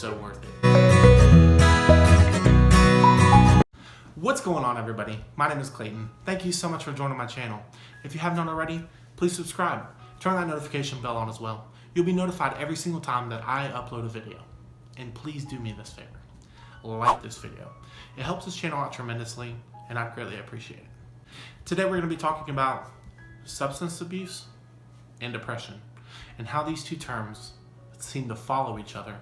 so worth it. What's going on, everybody? My name is Clayton. Thank you so much for joining my channel. If you haven't done already, please subscribe. Turn that notification bell on as well. You'll be notified every single time that I upload a video. And please do me this favor. Like this video. It helps this channel out tremendously, and I greatly appreciate it. Today we're going to be talking about substance abuse and depression, and how these two terms seem to follow each other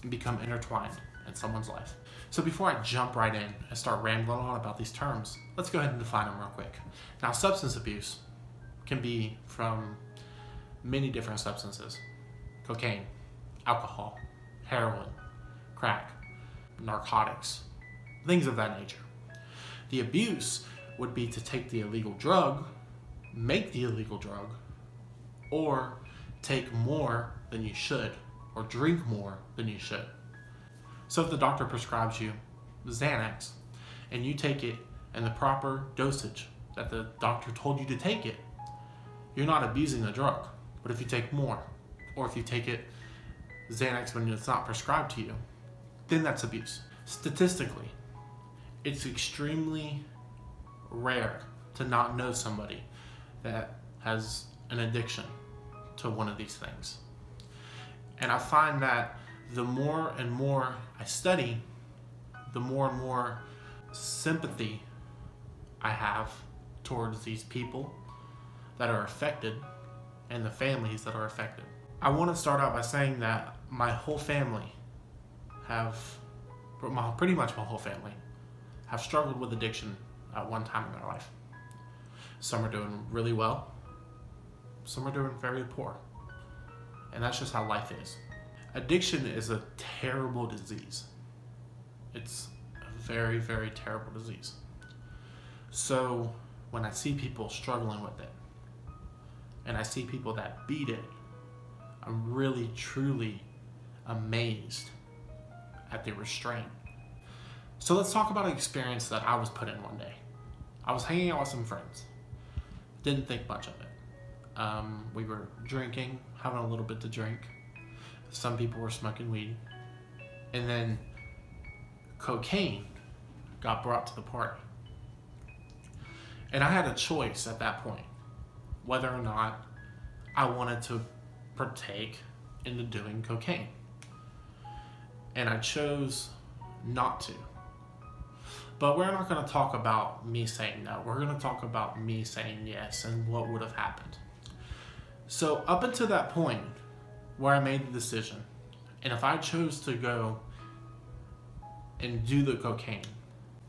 and become intertwined in someone's life. So before I jump right in and start rambling on about these terms, let's go ahead and define them real quick. Now, substance abuse can be from many different substances: cocaine, alcohol, heroin, crack, narcotics, things of that nature. The abuse would be to take the illegal drug, make the illegal drug, or take more than you should, or drink more than you should. So if the doctor prescribes you Xanax and you take it in the proper dosage that the doctor told you to take it, you're not abusing the drug. But if you take more, or if you take it Xanax when it's not prescribed to you, then that's abuse. Statistically, it's extremely rare to not know somebody that has an addiction to one of these things. And I find that the more and more I study, the more and more sympathy I have towards these people that are affected and the families that are affected. I want to start out by saying that my whole family pretty much my whole family have struggled with addiction at one time in their life. Some are doing really well, some are doing very poor, and that's just how life is. Addiction is a terrible disease. It's a very, very terrible disease. So when I see people struggling with it, and I see people that beat it, I'm really, truly amazed at their restraint. So let's talk about an experience that I was put in one day. I was hanging out with some friends. Didn't think much of it. We were drinking, having a little bit to drink. Some people were smoking weed. And then cocaine got brought to the party. And I had a choice at that point, whether or not I wanted to partake into doing cocaine. And I chose not to. But we're not going to talk about me saying no. We're going to talk about me saying yes and what would have happened. So up until that point where I made the decision, and if I chose to go and do the cocaine,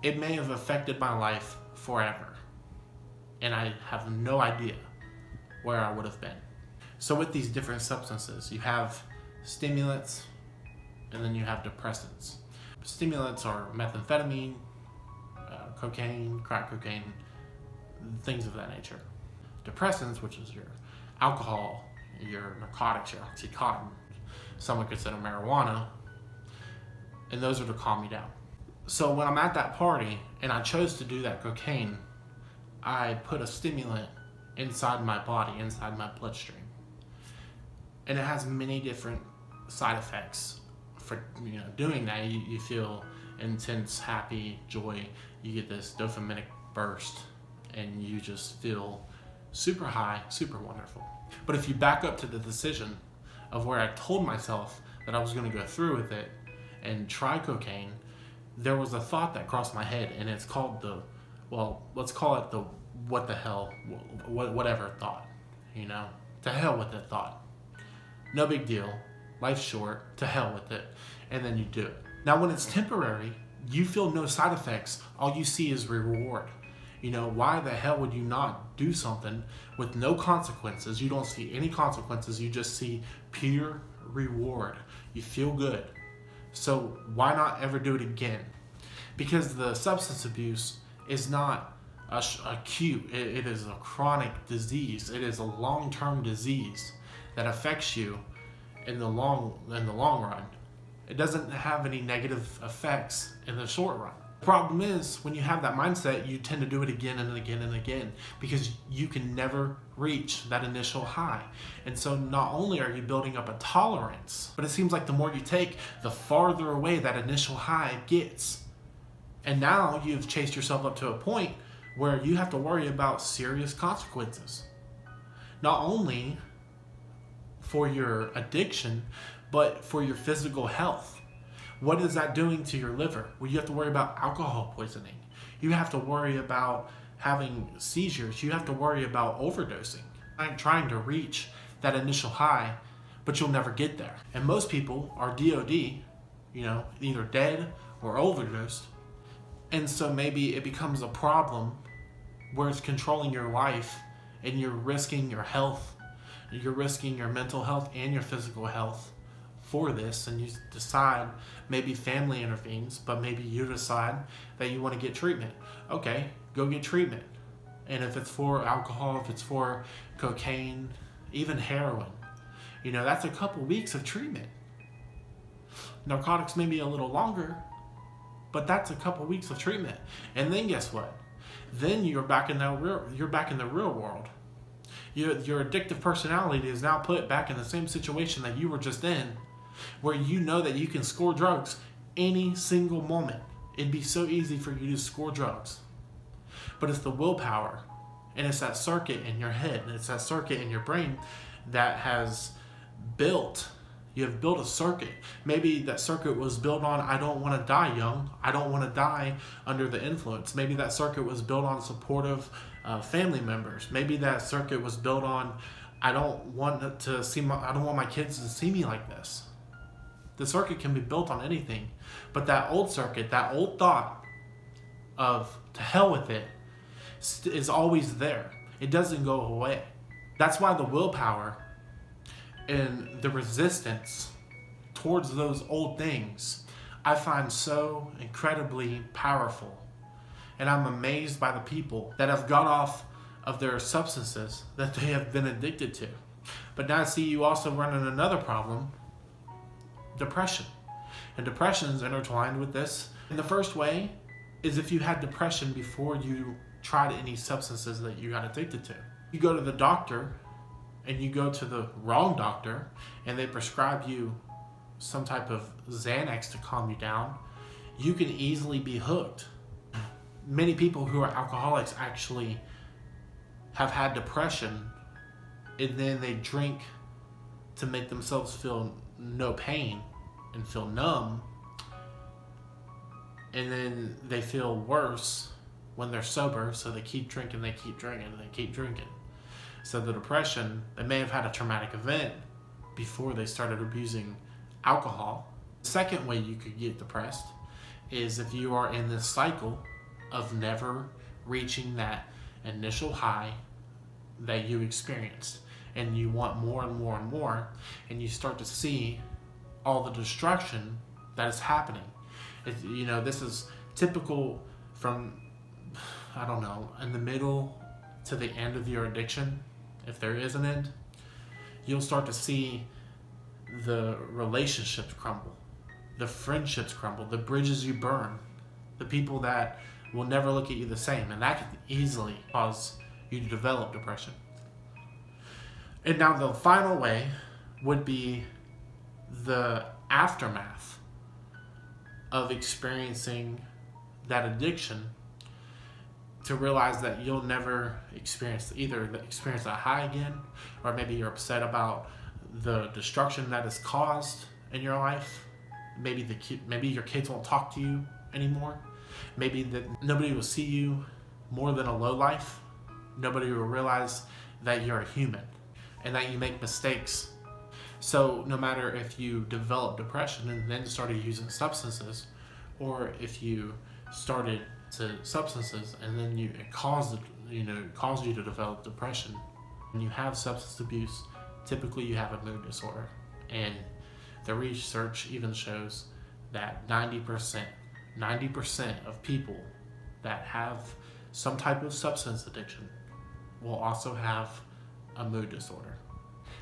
it may have affected my life forever. And I have no idea where I would have been. So with these different substances, you have stimulants and then you have depressants. Stimulants are methamphetamine, cocaine, crack cocaine, things of that nature. Depressants, which is your alcohol, your narcotics, your Oxycontin, some would consider marijuana, and those are to calm me down. So when I'm at that party and I chose to do that cocaine, I put a stimulant inside my body, inside my bloodstream. And it has many different side effects for doing that. You feel intense, happy, joy. You get this dopaminic burst and you just feel super high, super wonderful. But if you back up to the decision of where I told myself that I was going to go through with it and try cocaine, there was a thought that crossed my head, and it's called let's call it the what the hell, whatever thought, to hell with that thought. No big deal, life's short, to hell with it, and then you do it. Now when it's temporary, you feel no side effects, all you see is reward. Why the hell would you not do something with no consequences? You don't see any consequences, you just see pure reward. You feel good. So why not ever do it again? Because the substance abuse is not acute, it is a chronic disease. It is a long-term disease that affects you in the long run. It doesn't have any negative effects in the short run. The problem is, when you have that mindset, you tend to do it again and again and again because you can never reach that initial high. And so not only are you building up a tolerance, but it seems like the more you take, the farther away that initial high gets. And now you've chased yourself up to a point where you have to worry about serious consequences. Not only for your addiction, but for your physical health. What is that doing to your liver? Well, you have to worry about alcohol poisoning. You have to worry about having seizures. You have to worry about overdosing. I'm trying to reach that initial high, but you'll never get there. And most people are DOD, either dead or overdosed. And so maybe it becomes a problem where it's controlling your life and you're risking your health, you're risking your mental health and your physical health for this, and you decide, maybe family intervenes, but maybe you decide that you want to get treatment. Okay, go get treatment. And if it's for alcohol, if it's for cocaine, even heroin, that's a couple weeks of treatment. Narcotics may be a little longer, but that's a couple weeks of treatment. And then guess what? Then you're back in the real world. Your addictive personality is now put back in the same situation that you were just in, where you know that you can score drugs any single moment. It'd be so easy for you to score drugs. But it's the willpower, and it's that circuit in your head, and it's that circuit in your brain that you have built a circuit. Maybe that circuit was built on, I don't want to die young. I don't want to die under the influence. Maybe that circuit was built on supportive family members. Maybe that circuit was built on, I don't want my kids to see me like this. The circuit can be built on anything, but that old circuit, that old thought of to hell with it, is always there. It doesn't go away. That's why the willpower and the resistance towards those old things I find so incredibly powerful. And I'm amazed by the people that have got off of their substances that they have been addicted to. But now I see you also running another problem, depression. And depression is intertwined with this. And the first way is if you had depression before you tried any substances that you got addicted to. You go to the doctor, and you go to the wrong doctor, and they prescribe you some type of Xanax to calm you down, you can easily be hooked. Many people who are alcoholics actually have had depression, and then they drink to make themselves feel no pain and feel numb, and then they feel worse when they're sober, so they keep drinking, they keep drinking, and they keep drinking. So the depression, they may have had a traumatic event before they started abusing alcohol. The second way you could get depressed is if you are in this cycle of never reaching that initial high that you experienced, and you want more and more and more, and you start to see all the destruction that is happening. This is typical from, in the middle to the end of your addiction. If there is an end, you'll start to see the relationships crumble, the friendships crumble, the bridges you burn, the people that will never look at you the same, and that can easily cause you to develop depression. And now the final way would be the aftermath of experiencing that addiction, to realize that you'll never experience that high again, or maybe you're upset about the destruction that is caused in your life. Maybe your kids won't talk to you anymore. Maybe that nobody will see you more than a lowlife. Nobody will realize that you're a human and that you make mistakes. So no matter if you develop depression and then started using substances, or if you started to substances and then it caused you to develop depression. When you have substance abuse, typically you have a mood disorder, and the research even shows that 90% of people that have some type of substance addiction will also have a mood disorder.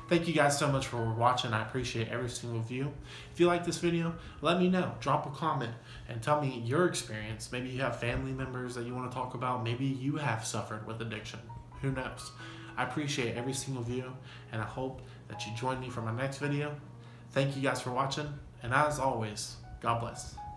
Thank you guys so much for watching. I appreciate every single view. If you like this video, let me know. Drop a comment and tell me your experience. Maybe you have family members that you want to talk about. Maybe you have suffered with addiction. Who knows? I appreciate every single view, and I hope that you join me for my next video. Thank you guys for watching, and as always, God bless.